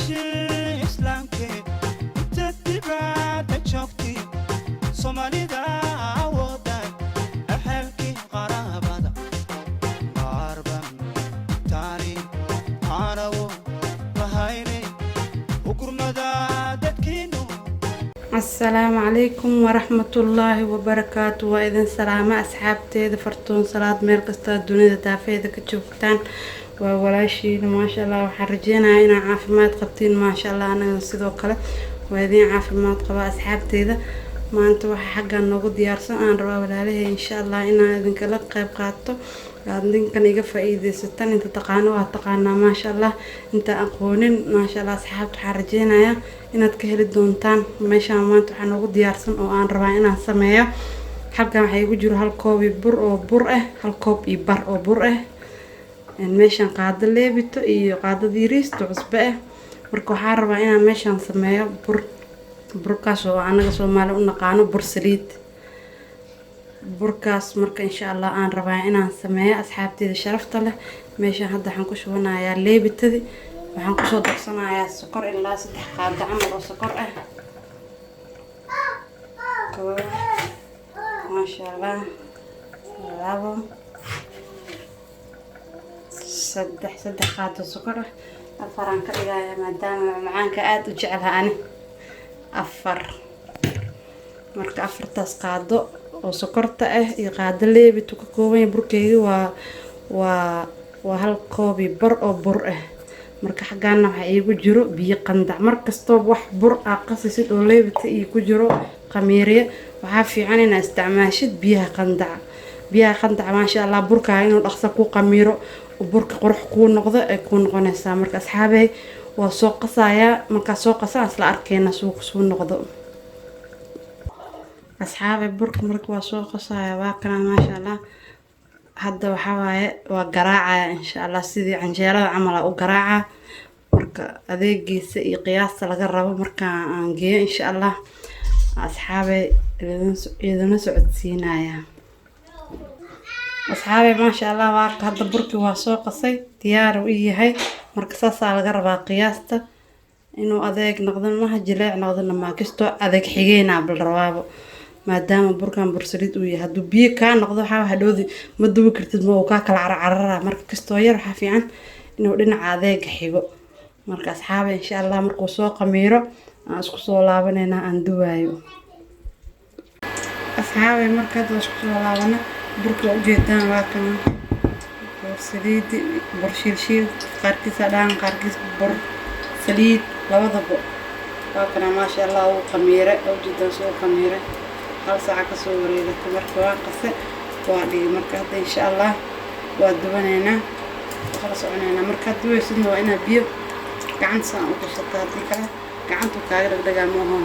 islaamke tadibada joogti Somalida awodan ahalki qarabada marban tani arawo wahayne ukurmada dadkinu السلام عليكم ورحمة الله وبركاته وإذن سلامة أصحابتي فرتون صلاة ميل قصة الدنيا تافيدة كتشوفتان وولاشي ما شاء الله وحرجينا هنا عافمات قبتين ما شاء الله أنا نسيدو كله وإذن عافمات قبا أصحابتي ذا ما أنتوا حقا نقود ديارسان أنا روا عليه إن شاء الله إنا إذن كلا قيب قاتو قاعدين كان يقف إيدي ستان أنت تقانوا تقانا ما شاء الله أنت أقونين ما شاء الله أصحاب حرجينا يا inaad ka heli doontaan meeshaan maanta waxaan ugu diyaarsan oo aan rabaa inaan sameeyo halkan waxa igu jiro hal koob bur oo bur ah hal koob iyo bar oo bur ah meeshaan qaado leebito iyo qaadadii riisto cusbe ah marka waxaan rabaa inaan meeshaan sameeyo burkaas oo anaga Soomaali u naqaano bur saliid burkaas marka insha Allah aan rabaa inaan sameeyo asxaabteeda sharafta leh meeshaan hadda waxaan ku shubanayaa leebitadii waxaan ku soo darsanayaa sokor ilaa 3 qaado camal oo sokor ah ma sha Allah labo 3 qaado sokor ah afaran ka dhigaya maadaama macaanka aad u jecelahay afar marka afartaas qaado oo sokorta ah iyo qaado leebito ka kooban burkeyga waa hal koob bar oo bur ah marka xagaana waxa igu jiro biyo qandac markasto wax bur ah qasisid oo leebita iyo ku jiro qamiiriye waxa fiican in isticmaashid biyaha qandac ma sha Allah burka inuu dhaqso ku qamiiro oo burka qurux ku noqdo ay ku noqonaysa marka asxaabay waa soo qasaya marka soo qasa isla arkeena suuq soo noqdo asxaabay burka marka waa soo qasaya waa kana ma sha Allah hadda waxa waaye waa garaacaya insha Allah sidii canjeerada camal u garaaca marka adeegiisa iyo qiyaasta laga rabo marka aan geeyo insha Allah asxaabay idin socodsiinaya asxaabay ma sha Allah waa hadda burki waa soo qasay diyaar u yahay marka saas laga rabaa qiyaasta inuu adeeg noqdo ma jileec noqdo ma kisto adeeg xigeenaa bal rawaabo maadaama burkan bur saliid uu yahay haduu biyo ka noqdo waxa hadhoodi ma dubi kartid ma uu ka kala carcarara marka kastoo yar waxa fiican inuu dhinaca adeeg xigo marka asxaabay insha Allah markuu soo qamiiro aan isku soo laabanayna aan duwaayo asxaabay marka isku soo laabana burka u jeedaan waa kan bur saliid bur shiil qaarkiisa dhaan qaarkiisa bur saliid labadaba waa kan ma sha Allah uu qamiire oo jeedaan soo qamiire hal saac ka soo wareegto marka waa qase waa dhigi marka hadda insha Allah waa dubanayna waxa soconayna marka duwaysidna waa ina biyo gacan saan u gashataa hadii kale gacantu kaaga dhagdhagaa moohan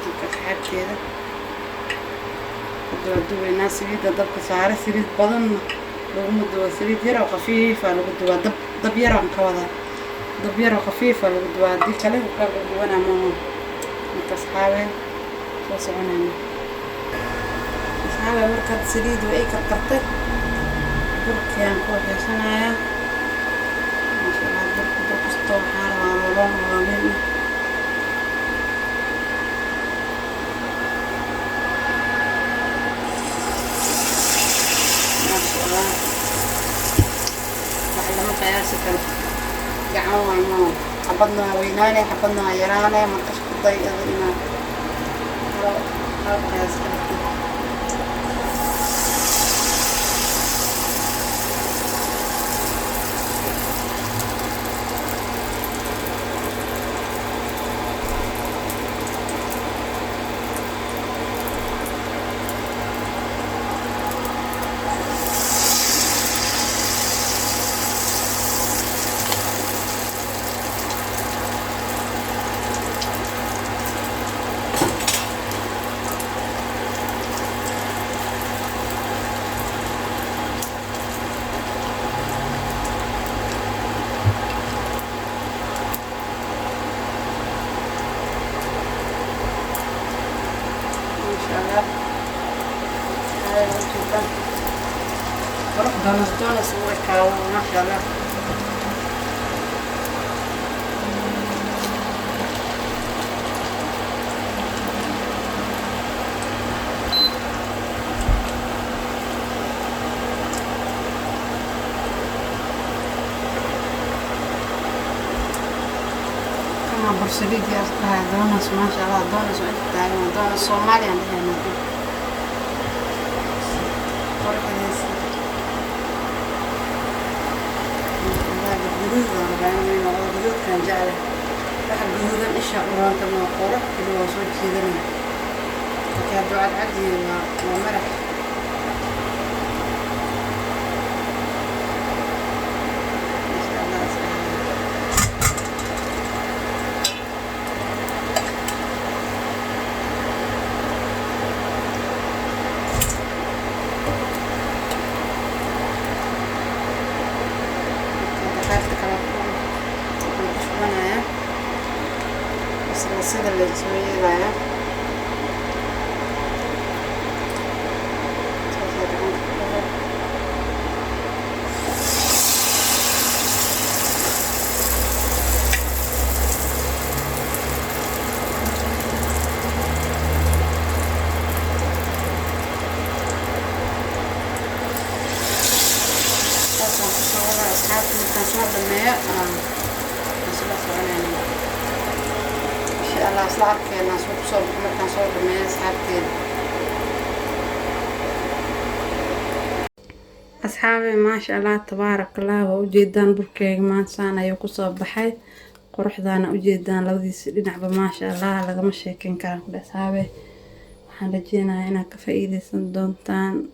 marka xabkeeda duwayna saliid dabka saare saliid badan lagu duwa saliid yar oo khafiif ah lagu duwa dab yar oo ka wada dab yar oo khafiif ah lagu duwa hadii kale ka duwana moohan marka saxaabeen وصعنا أصحابي مركز سليد وإيك القرطة بركيان كوحي صنايا ما شاء الله برك استوى حارة ورمضان وغامين ما شاء الله وعلمك يا سكر قعوا عنه حبضنا ويناني حبضنا يراني مركز قضي أذننا بروح دونس وكاو ما شاء الله عبر سليد يا أصلها دونس ما شاء الله دونس وأنت تعلم دونس صومالي عندنا هنا قرح هذا الجدود يعني الجدود كان جعله واحد جدودا إيش أقرأ كمان قرح اللي هو صوت كذا كان بعد عدي ومرح sida la isweeyay الله أصلحك كنا صوب كان صوب من أصحابي ما شاء الله تبارك الله وجدان بركي ما سانا يقصوا بحي قروح دانا وجدان لو ذي سنعب ما شاء الله لقى مشي كان كل أصحابي حنرجينا هنا كفايدة سندونتان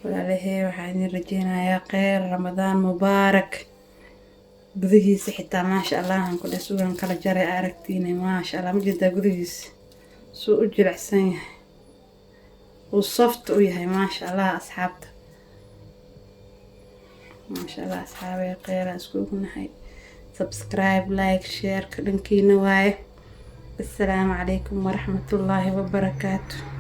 ولا لهي وحين رجينا يا خير رمضان مبارك gudihiisa xitaa maasha allah aan ku dheh sugan kala jaray aragtiina maasha allah ma jeedaa gudihiisa suu u jilicsan yahay uu soft u yahay maasha allah asxaabta maasha allah asxaabay khayra iskugu nahay subscribe like share ka dhankiina waaye assalaamu calaykum waraxmatullaahi wabarakaatu